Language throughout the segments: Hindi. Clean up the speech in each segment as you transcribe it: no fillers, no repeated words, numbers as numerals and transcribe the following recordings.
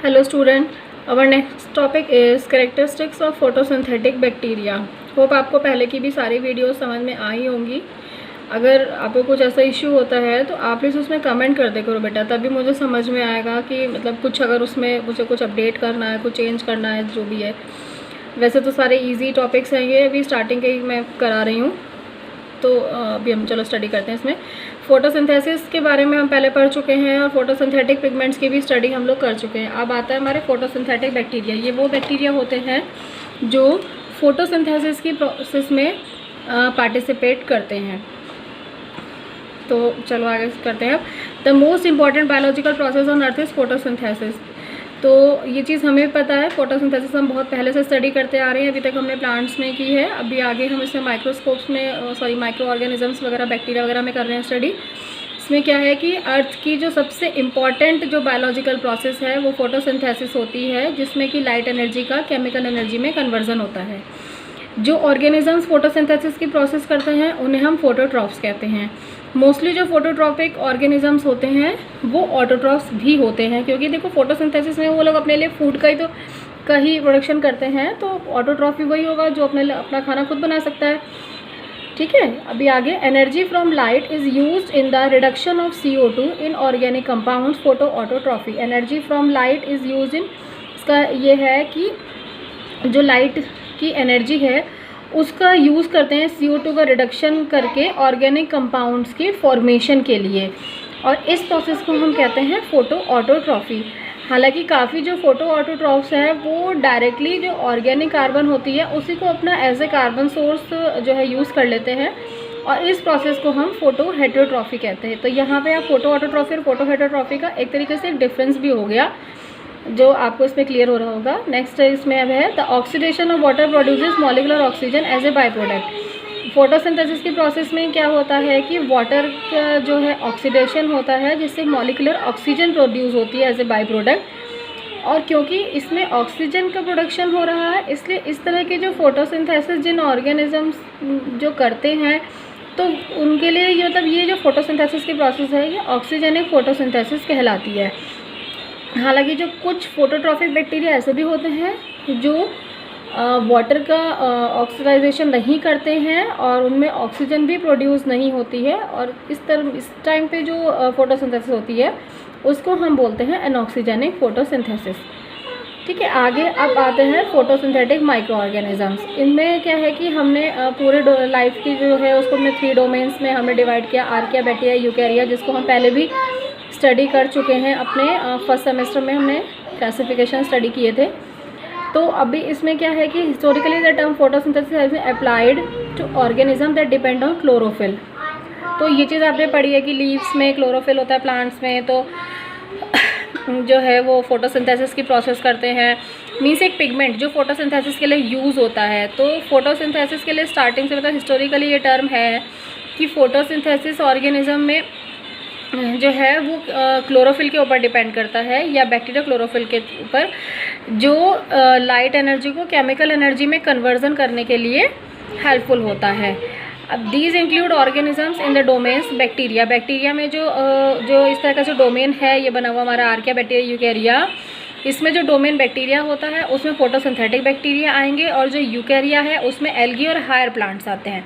Hello student, our next topic is characteristics of photosynthetic bacteria. Hope आपको पहले की भी सारी वीडियोस समझ में आई होंगी। अगर आपको कुछ ऐसा इश्यू होता है तो आप प्लीज़ उसमें कमेंट कर दे करो बेटा, तभी मुझे समझ में आएगा कि मतलब कुछ अगर उसमें मुझे कुछ अपडेट करना है, कुछ चेंज करना है, जो भी है। वैसे तो सारे इजी टॉपिक्स हैं, ये अभी स्टार्टिंग के ही मैं करा रही हूँ। तो अभी हम चलो स्टडी करते हैं। इसमें फोटोसिंथेसिस के बारे में हम पहले पढ़ चुके हैं और फोटोसिंथेटिक पिगमेंट्स की भी स्टडी हम लोग कर चुके हैं। अब आता है हमारे फोटोसिंथेटिक बैक्टीरिया। ये वो बैक्टीरिया होते हैं जो फोटोसिंथेसिस की प्रोसेस में पार्टिसिपेट करते हैं। तो चलो आगे करते हैं। The most important biological process on earth is photosynthesis. तो ये चीज़ हमें पता है, फोटोसिंथेसिस हम बहुत पहले से स्टडी करते आ रहे हैं। अभी तक हमने प्लांट्स में की है, अभी आगे हम इसमें माइक्रोस्कोप्स में माइक्रो ऑर्गेनिजम्स वगैरह, बैक्टीरिया वगैरह में कर रहे हैं स्टडी। इसमें क्या है कि अर्थ की जो सबसे इम्पॉर्टेंट जो बायोलॉजिकल प्रोसेस है वो फोटोसिंथेसिस होती है, जिसमें कि लाइट एनर्जी का केमिकल एनर्जी में कन्वर्जन होता है। जो ऑर्गेनिजम्स फोटोसिंथेसिस की प्रोसेस करते हैं उन्हें हम फोटोट्रॉफ्स कहते हैं। मोस्टली जो फोटोट्रॉपिक ऑर्गेनिजम्स होते हैं वो ऑटोट्रॉफ्स भी होते हैं, क्योंकि देखो फोटोसिंथेसिस में वो लोग अपने लिए फूड का ही प्रोडक्शन करते हैं। तो ऑटोट्रॉफ भी वही होगा जो अपना खाना खुद बना सकता है। ठीक है, अभी आगे। Energy from light is used in the reduction of CO2 in organic compounds, photo autotrophy. Energy from light is used in, इसका ये है कि जो लाइट की एनर्जी है उसका यूज़ करते हैं CO2 का रिडक्शन करके ऑर्गेनिक कंपाउंड्स की फॉर्मेशन के लिए, और इस प्रोसेस को हम कहते हैं फोटो ऑटोट्रॉफी। हालांकि काफ़ी जो फोटो ऑटोट्रॉफ्स हैं वो डायरेक्टली जो ऑर्गेनिक कार्बन होती है उसी को अपना एज ए कार्बन सोर्स जो है यूज़ कर लेते हैं, और इस प्रोसेस को हम फोटो हेटेरोट्रॉफी कहते हैं। तो यहाँ पे आप फोटो ऑटोट्रॉफी और फोटो हेटेरोट्रॉफी का एक तरीके से एक डिफरेंस भी हो गया, जो आपको इसमें क्लियर हो रहा होगा। नेक्स्ट इसमें अब है the oxidation of water produces molecular oxygen as a by product. Photosynthesis की प्रोसेस में क्या होता है कि वाटर का जो है ऑक्सीडेशन होता है, जिससे मॉलिक्यूलर ऑक्सीजन प्रोड्यूस होती है एज ए बाई प्रोडक्ट। और क्योंकि इसमें ऑक्सीजन का प्रोडक्शन हो रहा है, इसलिए इस तरह के जो फोटोसिंथेसिस जिन ऑर्गेनिजम्स जो करते हैं तो उनके लिए ये मतलब ये जो फोटोसिंथेसिस की प्रोसेस है ये ऑक्सीजनिक फोटोसिंथेसिस कहलाती है। हालांकि जो कुछ फोटोट्रॉफिक बैक्टीरिया ऐसे भी होते हैं जो वाटर का ऑक्सीडाइजेशन नहीं करते हैं और उनमें ऑक्सीजन भी प्रोड्यूस नहीं होती है, और इस टाइम पे जो फोटोसिंथेसिस होती है उसको हम बोलते हैं एनऑक्सीजेनिक फोटोसिंथेसिस। ठीक है, आगे अब आते हैं फोटोसिंथेटिक माइक्रो ऑर्गेनिजम्स। इनमें क्या है कि हमने पूरे लाइफ की जो है उसको हमने 3 डोमेन्स में हमने डिवाइड किया, आर्किया, बैक्टीरिया, यूकैरिया, जिसको हम पहले भी स्टडी कर चुके हैं। अपने फर्स्ट सेमेस्टर में हमने क्लासिफिकेशन स्टडी किए थे। तो अभी इसमें क्या है कि historically the term photosynthesis has been applied to organism that depend on chlorophyll. तो ये चीज़ आपने पढ़ी है कि लीव्स में क्लोरोफिल होता है प्लांट्स में, तो जो है वो फोटोसिंथेसिस की प्रोसेस करते हैं। मीन्स एक पिगमेंट जो फोटोसिंथेसिस के लिए यूज़ होता है। तो फोटोसिंथेसिस के लिए स्टार्टिंग से मतलब हिस्टोरिकली ये टर्म है कि फोटोसिंथेसिस ऑर्गेनिज्म में जो है वो क्लोरोफिल के ऊपर डिपेंड करता है, या बैक्टीरिया क्लोरोफिल के ऊपर, जो लाइट एनर्जी को केमिकल एनर्जी में कन्वर्जन करने के लिए हेल्पफुल होता है। अब these include organisms in the domains bacteria. Bacteria में जो इस तरह का जो डोमेन है ये बना हुआ हमारा आर्किया, बैक्टीरिया, यूकैरिया। इसमें जो डोमेन बैक्टीरिया होता है उसमें फोटोसिंथेटिक बैक्टीरिया आएंगे, और जो यूकैरिया है उसमें एल्गी और हायर प्लांट्स आते हैं।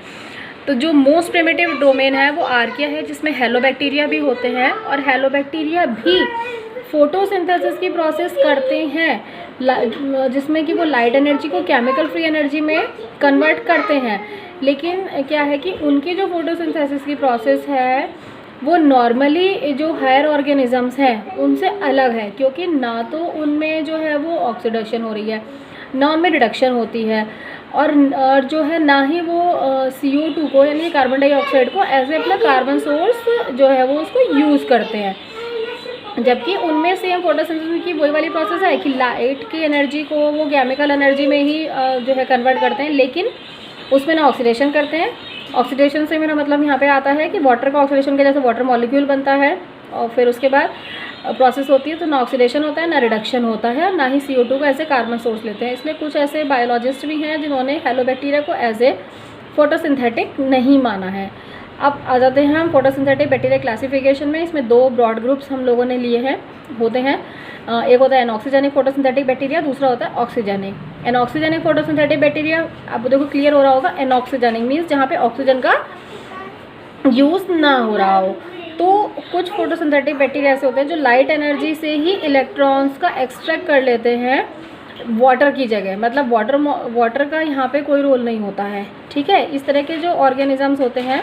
तो जो मोस्ट प्रिमिटिव डोमेन है वो आर्किया है, जिसमें हेलोबैक्टीरिया भी होते हैं, और हेलोबैक्टीरिया भी फोटोसिंथेसिस की प्रोसेस करते हैं, जिसमें कि वो लाइट एनर्जी को केमिकल फ्री एनर्जी में कन्वर्ट करते हैं। लेकिन क्या है कि उनकी जो फोटोसिंथेसिस की प्रोसेस है वो नॉर्मली जो हायर ऑर्गेनिजम्स हैं उनसे अलग है, क्योंकि ना तो उनमें जो है वो ऑक्सीडेशन हो रही है, ना उनमें रिडक्शन होती है, और जो है ना ही वो CO2 को यानी कार्बन डाइऑक्साइड को एज ए अपना कार्बन सोर्स जो है वो उसको यूज़ करते हैं। जबकि उनमें सेम फोटोसिंथेसिस की वही वाली प्रोसेस है कि लाइट की एनर्जी को वो केमिकल एनर्जी में ही जो है कन्वर्ट करते हैं, लेकिन उसमें ना ऑक्सीडेशन करते हैं। ऑक्सीडेशन से मेरा मतलब यहाँ पे आता है कि वाटर का ऑक्सीडेशन के जैसे वाटर मॉलिक्यूल बनता है और फिर उसके बाद प्रोसेस होती है, तो ना ऑक्सीडेशन होता है ना रिडक्शन होता है, ना ही CO2 को ऐसे कार्बन सोर्स लेते हैं। इसलिए कुछ ऐसे बायोलॉजिस्ट भी हैं जिन्होंने हेलोबैक्टीरिया को एज ए फोटोसिंथेटिक नहीं माना है। अब आ जाते हैं हम फोटोसिंथेटिक बैक्टीरिया क्लासिफिकेशन में। इसमें दो ब्रॉड ग्रुप्स हम लोगों ने लिए हैं होते हैं। एक होता है एनऑक्सीजेनिक फोटोसिंथेटिक बैक्टीरिया, दूसरा होता है ऑक्सीजेनिक। एनऑक्सीजेनिक फोटोसिंथेटिक बैक्टीरिया आपको देखो क्लियर हो रहा होगा, एनऑक्सीजेनिक मीन्स जहाँ पे ऑक्सीजन का यूज़ ना हो रहा हो। तो कुछ फोटोसिंथेटिक बैक्टीरिया ऐसे होते हैं जो लाइट एनर्जी से ही इलेक्ट्रॉन्स का एक्सट्रैक्ट कर लेते हैं वाटर की जगह, मतलब वाटर का यहाँ पे कोई रोल नहीं होता है, ठीक है। इस तरह के जो ऑर्गेनिजम्स होते हैं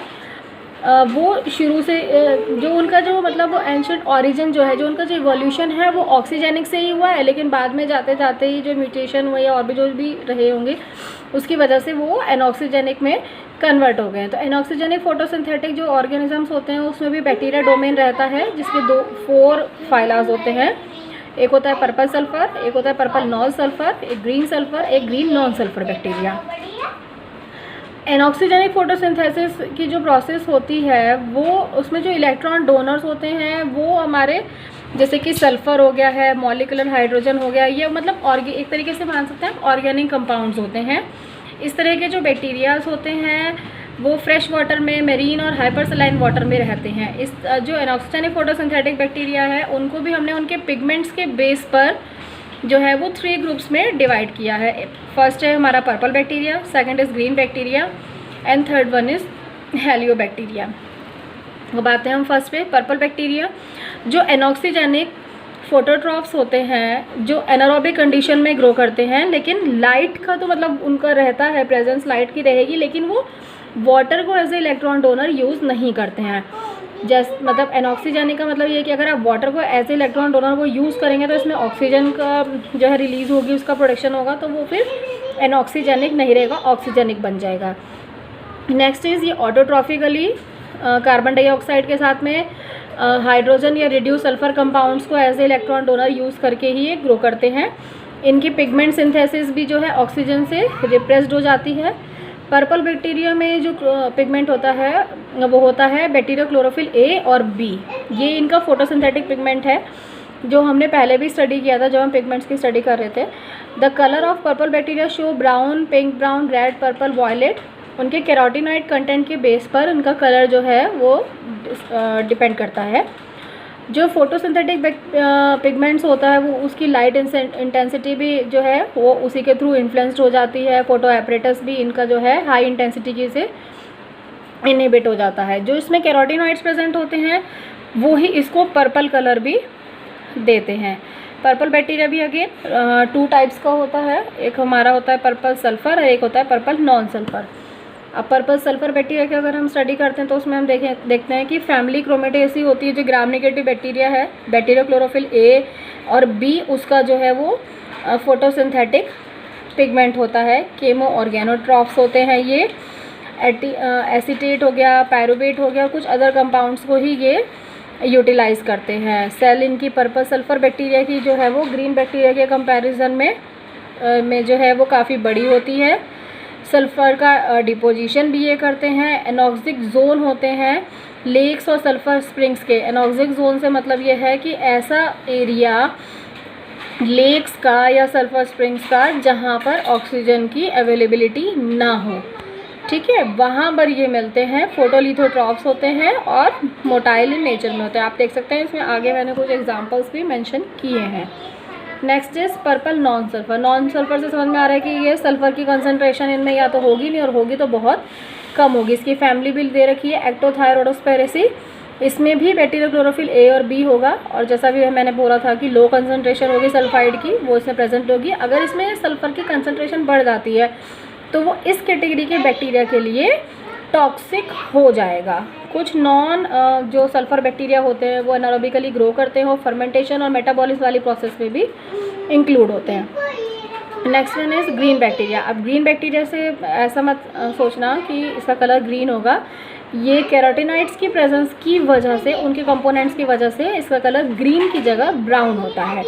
वो शुरू से जो उनका जो मतलब एंशिएंट ओरिजिन जो है, जो उनका जो इवोल्यूशन है वो ऑक्सीजेनिक से ही हुआ है, लेकिन बाद में जाते जाते ही जो म्यूटेशन हुए या और भी जो भी रहे होंगे उसकी वजह से वो एनऑक्सीजेनिक में कन्वर्ट हो गए हैं। तो एनऑक्सीजेनिक फोटोसिंथेटिक जो ऑर्गेनिजम्स होते हैं उसमें भी बैक्टीरिया डोमेन रहता है, जिसके 4 फाइलाज होते हैं। एक होता है पर्पल सल्फर, एक होता है पर्पल नॉन सल्फर, एक ग्रीन सल्फर, एक green non sulphur bacteria. Anoxygenic photosynthesis की जो प्रोसेस होती है वो उसमें जो इलेक्ट्रॉन डोनर्स होते हैं वो हमारे जैसे कि सल्फ़र हो गया है, मॉलिक्यूलर हाइड्रोजन हो गया, ये मतलब एक तरीके से मान सकते हैं ऑर्गेनिक कंपाउंड्स होते हैं। इस तरह के जो बैक्टीरियाज होते हैं वो फ्रेश वाटर में, मेरीन और हाइपरसलाइन वाटर में रहते हैं। इस जो एनऑक्सीजेनिक फोटोसिंथेटिक बैक्टीरिया है उनको भी हमने उनके पिगमेंट्स के बेस पर जो है वो 3 ग्रुप्स में डिवाइड किया है। फर्स्ट है हमारा purple bacteria, second is green bacteria and third one is Helio bacteria. अब आते हैं हम फर्स्ट पे पर्पल बैक्टीरिया। जो एनऑक्सीजेनिक फोटोट्रॉप्स होते हैं जो एनारोबिक कंडीशन में ग्रो करते हैं, लेकिन लाइट का तो मतलब उनका रहता है प्रेजेंस, लाइट की रहेगी, लेकिन वो वाटर को as a electron donor use नहीं करते हैं। मतलब एनऑक्सीजेनिक का मतलब ये है कि अगर आप वाटर को एज ए इलेक्ट्रॉन डोनर वो यूज़ करेंगे तो इसमें ऑक्सीजन का जो है रिलीज़ होगी, उसका प्रोडक्शन होगा, तो वो फिर एनऑक्सीजेनिक नहीं रहेगा, ऑक्सीजेनिक बन जाएगा। नेक्स्ट इज़ ये ऑटोट्रॉफिकली कार्बन डाइऑक्साइड के साथ में हाइड्रोजन या रिड्यूस सल्फर कंपाउंड्स को as a electron donor use करके ही ये ग्रो करते हैं। इनकी पिगमेंट सिंथेसिस भी जो है ऑक्सीजन से रिप्रेस्ड हो जाती है। पर्पल बैक्टीरिया में जो पिगमेंट होता है वो होता है बैक्टीरिया क्लोरोफिल ए और बी। ये इनका फोटोसिंथेटिक पिगमेंट है जो हमने पहले भी स्टडी किया था जब हम पिगमेंट्स की स्टडी कर रहे थे। The colour of purple bacteria show brown, pink brown, red, purple, violet. उनके कैरोटीनॉइड कंटेंट के बेस पर उनका कलर जो है वो डिपेंड करता है। जो फोटोसिंथेटिक पिगमेंट्स होता है वो उसकी लाइट इंटेंसिटी भी जो है वो उसी के थ्रू इन्फ्लुएंस्ड हो जाती है। फोटो एपरेटस भी इनका जो है हाई इंटेंसिटी की से इनहिबिट हो जाता है। जो इसमें कैरोटीनॉइड्स प्रेजेंट होते हैं वो ही इसको पर्पल कलर भी देते हैं। पर्पल बैक्टीरिया भी अगेन 2 टाइप्स का होता है, एक हमारा होता है पर्पल सल्फ़र और एक होता है पर्पल नॉन सल्फ़र। अब पर्पल सल्फर बैक्टीरिया की अगर हम स्टडी करते हैं तो उसमें हम देखते हैं कि फैमिली क्रोमेटेसी होती है जो ग्राम नेगेटिव बैक्टीरिया है, बैक्टीरिया क्लोरोफिल ए और बी, उसका जो है वो फोटोसिंथेटिक पिगमेंट होता है। केमो ऑर्गेनोट्रॉफ्स होते हैं ये, एसीटेट हो गया, पायरुवेट हो गया, कुछ अदर कंपाउंड्स को ही ये यूटिलाइज़ करते हैं। सेल इनकी पर्पल सल्फर बैक्टीरिया की जो है वो ग्रीन बैक्टीरिया के कंपैरिजन में जो है वो काफ़ी बड़ी होती है। सल्फ़र का डिपोजिशन भी ये करते हैं। एनॉक्सिक जोन होते हैं लेक्स और सल्फ़र स्प्रिंग्स के। एनॉक्सिक जोन से मतलब ये है कि ऐसा एरिया लेक्स का या सल्फ़र स्प्रिंग्स का जहाँ पर ऑक्सीजन की अवेलेबिलिटी ना हो, ठीक है, वहाँ पर ये मिलते हैं। फोटोलिथोट्रॉप्स होते हैं और मोटाइल इन नेचर में होते हैं। आप देख सकते हैं इसमें आगे मैंने कुछ एग्जांपल्स भी मेंशन किए हैं। Next is purple non sulphur. Non sulphur से समझ में आ रहा है कि ये सल्फ़र की कंसनट्रेशन इनमें या तो होगी नहीं और होगी तो बहुत कम होगी। इसकी फैमिली भी दे रखी है एक्टोथायरोडोस्पेरेसी। इसमें भी बैक्टीरिया क्लोरोफिल ए और बी होगा और जैसा भी मैंने बोला था कि लो कंसनट्रेशन होगी सल्फाइड की वो इसमें प्रेजेंट होगी। अगर इसमें सल्फ़र की कंसनट्रेशन बढ़ जाती है तो वो इस कैटेगरी के बैक्टीरिया के लिए टॉक्सिक हो जाएगा। कुछ नॉन जो सल्फ़र बैक्टीरिया होते हैं वो एनारोबिकली ग्रो करते हैं और फर्मेंटेशन और मेटाबॉलिज्म वाली प्रोसेस में भी इंक्लूड होते हैं। Next one is green bacteria. अब ग्रीन बैक्टीरिया से ऐसा मत सोचना कि इसका कलर ग्रीन होगा, ये कैरोटीनॉइड्स की प्रेजेंस की वजह से, उनके कंपोनेंट्स की वजह से इसका कलर ग्रीन की जगह ब्राउन होता है।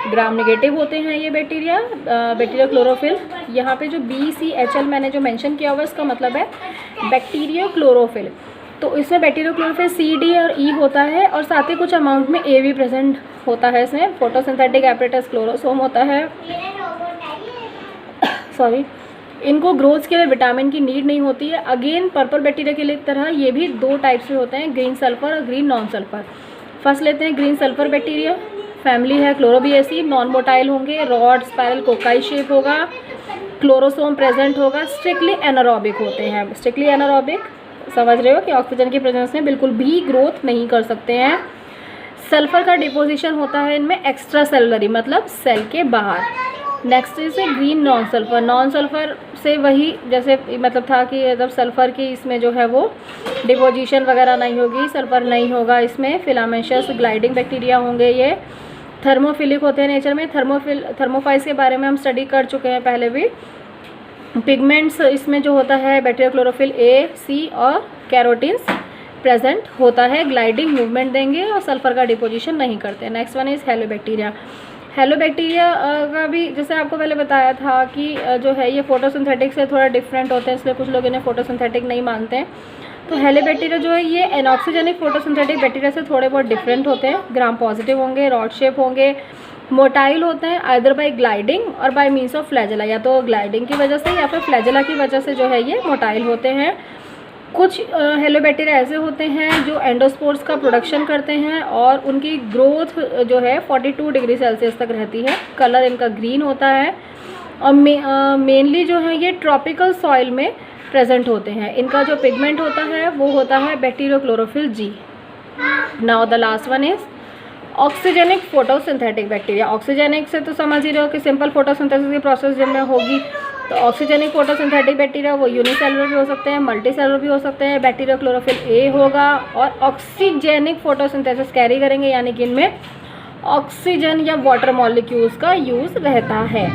ग्राम नेगेटिव होते हैं ये बैक्टीरिया, बैक्टीरिया क्लोरोफिल। यहाँ पे जो BCHL मैंने जो मेंशन किया हुआ इसका मतलब है बैक्टीरिया क्लोरोफिल। तो इसमें बैक्टीरिया क्लोरोफिल CD और E होता है और साथ ही कुछ अमाउंट में A भी प्रेजेंट होता है इसमें। फोटोसिंथेटिक एपरेटस क्लोरोसोम होता है, सॉरी, इनको ग्रोथ के लिए विटामिन की नीड नहीं होती है। अगेन पर्पल बैक्टीरिया के लिए तरह ये भी दो टाइप से होते हैं, ग्रीन सल्फर और ग्रीन नॉन सल्फर। फर्स्ट लेते हैं ग्रीन सल्फर बैक्टीरिया, फैमिली है क्लोरोबिएसी, नॉन मोटाइल होंगे, रॉड स्पाइरल कोकाई शेप होगा, क्लोरोसोम प्रेजेंट होगा, स्ट्रिक्टली एनारोबिक होते हैं। स्ट्रिक्टली एनारोबिक समझ रहे हो कि ऑक्सीजन की प्रेजेंस में बिल्कुल भी ग्रोथ नहीं कर सकते हैं। सल्फर का डिपोजिशन होता है इनमें एक्स्ट्रा सेलुलरी, मतलब सेल के बाहर। Next is green non sulphur. Non sulphur से वही जैसे मतलब था कि जब सल्फर की इसमें जो है वो डिपोजिशन वगैरह नहीं होगी, सल्फर नहीं होगा इसमें। फिलामेंशियस ग्लाइडिंग बैक्टीरिया होंगे, ये थर्मोफिलिक होते हैं नेचर में। थर्मोफाइल्स के बारे में हम स्टडी कर चुके हैं पहले भी। पिगमेंट्स इसमें जो होता है बैक्टीरिया क्लोरोफिल ए, सी और कैरोटीन्स प्रेजेंट होता है, ग्लाइडिंग मूवमेंट देंगे और सल्फर का डिपोजिशन नहीं करते। Next one is hello bacteria. Hello bacteria का भी जैसे आपको पहले बताया था कि जो है ये फोटोसिंथेटिक से थोड़ा डिफरेंट होते हैं, इसलिए कुछ लोग इन्हें फोटोसिंथेटिक नहीं मानते हैं। तो हेलो बैक्टीरिया जो है ये एनऑक्सीजेनिक फोटोसिंथेटिक बैक्टीरिया से थोड़े बहुत डिफरेंट होते हैं। ग्राम पॉजिटिव होंगे, रॉड शेप होंगे, मोटाइल होते हैं आइदर बाय ग्लाइडिंग और बाय मीन्स ऑफ फ्लैजेला, या तो ग्लाइडिंग की वजह से या फिर फ्लैजेला की वजह से जो है ये मोटाइल होते हैं। कुछ हेलो बैक्टीरिया ऐसे होते हैं जो एंडोस्पोर्स का प्रोडक्शन करते हैं और उनकी ग्रोथ जो है 42 डिग्री सेल्सियस तक रहती है। कलर इनका ग्रीन होता है और मेनली जो है ये ट्रॉपिकल सॉइल में प्रेजेंट होते हैं। इनका जो पिगमेंट होता है वो होता है bacteriochlorophyll g. Now the last one is oxygenic photosynthetic bacteria. Oxygenic से तो समझ ही रहे हो कि सिंपल फोटोसिंथेसिस की प्रोसेस जिनमें होगी। तो ऑक्सीजेनिक फोटोसिंथेटिक बैक्टीरिया वो यूनिसेलुलर भी हो सकते हैं, मल्टीसेलुलर भी हो सकते हैं। बैक्टीरिया क्लोरोफिल ए होगा और ऑक्सीजेनिक फोटोसिंथेसिस कैरी करेंगे, यानी कि इनमें ऑक्सीजन या वाटर मॉलिक्यूल्स का यूज़ रहता है।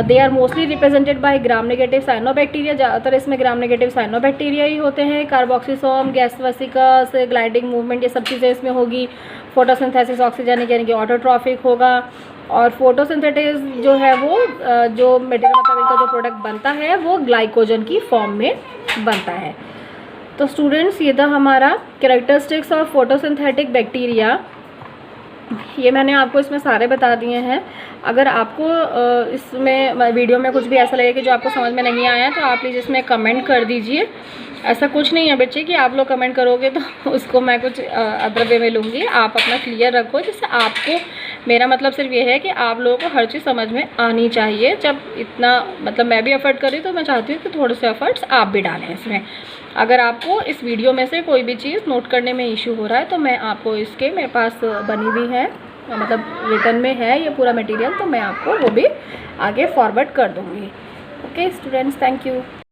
They are mostly represented by gram negative cyanobacteria. ज़्यादातर इसमें ग्राम नेगेटिव साइनोबैक्टीरिया ही होते हैं। Carboxysome, gas vesicles, gliding movement, ये सब चीज़ें इसमें होगी। फोटोसिंथेसिस ऑक्सीजनिक यानी कि ऑटोट्रॉफिक होगा। और फोटोसिंथेसिस जो है वो जो मटेरियल मतलब इनका जो प्रोडक्ट बनता है वो ग्लाइकोजन की फॉर्म में बनता है। तो स्टूडेंट्स ये था हमारा कैरेक्टरिस्टिक्स ऑफ फोटोसिंथेटिक बैक्टीरिया। ये मैंने आपको इसमें सारे बता दिए हैं। अगर आपको इसमें वीडियो में कुछ भी ऐसा लगे कि जो आपको समझ में नहीं आया तो आप प्लीज़ इसमें कमेंट कर दीजिए। ऐसा कुछ नहीं है बच्चे कि आप लोग कमेंट करोगे तो उसको मैं कुछ अदर वे में लूँगी। आप अपना क्लियर रखो, जिससे आपको, मेरा मतलब सिर्फ ये है कि आप लोगों को हर चीज़ समझ में आनी चाहिए। जब इतना मतलब मैं भी एफर्ट कर रही तो मैं चाहती हूँ कि थोड़े से एफर्ट्स आप भी डालें इसमें। अगर आपको इस वीडियो में से कोई भी चीज़ नोट करने में इशू हो रहा है तो मैं आपको इसके, मेरे पास बनी हुई है, मतलब रिटर्न में है ये पूरा मटेरियल, तो मैं आपको वो भी आगे फॉरवर्ड कर दूँगी। Okay students, thank you.